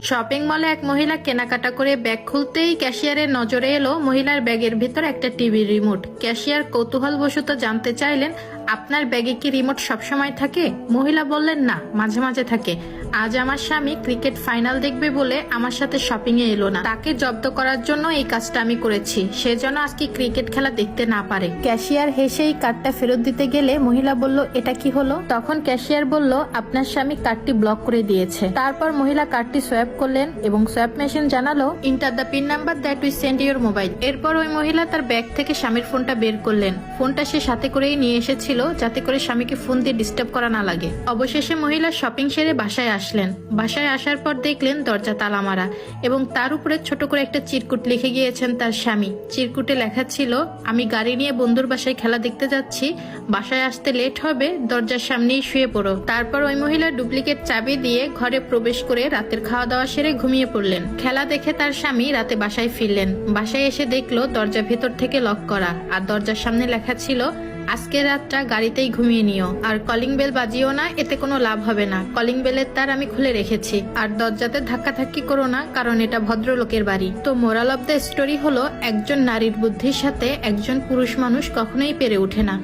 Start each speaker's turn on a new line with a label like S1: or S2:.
S1: Shopping মলে এক মহিলা কেনাকাটা করে ব্যাগ খুলতেই ক্যাশিয়ারের নজরে এলো মহিলার ব্যাগের ভিতর একটা টিভির রিমোট। ক্যাশিয়ার কৌতূহলবশত জানতে চাইলেন, আপনার ব্যাগে কি রিমোট সবসময় থাকে? মহিলা বললেন, না, মাঝে মাঝে থাকে। আজ আমার স্বামী ক্রিকেট ফাইনাল দেখবে বলে আমার সাথে শপিং এ এলো না, তাকে জব্দ করার জন্য এই কাজটা আমি করেছি, সে যেন আজকে ক্রিকেট খেলা দেখতে না পারে। ক্যাশিয়ার হেসেই কার্ডটা ফেরত দিতে গেলে মহিলা বলল, এটা কি হলো? তখন ক্যাশিয়ার বলল, আপনার স্বামী কার্ডটি ব্লক করে দিয়েছে। তারপর মহিলা কার্ডটি সোয়াইপ করলেন এবং সোয়াইপ মেশিন জানালো, enter the pin number that we send your mobile. এরপর ওই মহিলা তার ব্যাগ থেকে স্বামীর ফোনটা বের করলেন। ফোনটা সে সাথে করেই নিয়ে এসেছিল যাতে করে স্বামীকে ফোন দিয়ে ডিস্টার্ব করা না লাগে। অবশেষে মহিলা শপিং সেরে বাসায় আসলেন। বাসায় আসার পর দেখলেন দরজা তালা মারা এবং তার উপরে ছোট করে একটা চিরকুট লিখে গিয়েছেন তার স্বামী। চিরকুটে লেখা ছিল, আমি গাড়ি নিয়ে বন্ধুর বাসায় খেলা দেখতে যাচ্ছি, বাসায় আসতে লেট হবে, দরজার সামনেই শুয়ে পড়ো। তারপর ওই মহিলা ডুপ্লিকেট চাবি দিয়ে ঘরে প্রবেশ করে রাতের খাওয়া দাওয়া সেরে ঘুমিয়ে পড়লেন। খেলা দেখে তার স্বামী রাতে বাসায় ফিরলেন। বাসায় এসে দেখলো দরজা ভেতর থেকে লক করা আর দরজার সামনে লেখা ছিল, আজকের রাতটা গাড়িতেই ঘুমিয়ে নিও, আর কলিং বেল বাজিও না, এতে কোনো লাভ হবে না, কলিং বেলের তার আমি খুলে রেখেছি, আর দরজাতে ধাক্কাধাক্কি করো না, কারণ এটা ভদ্রলোকের বাড়ি। তো মোরাল অব দ্য স্টোরি হলো, একজন নারীর বুদ্ধির সাথে একজন পুরুষ মানুষ কখনোই পেরে ওঠে না।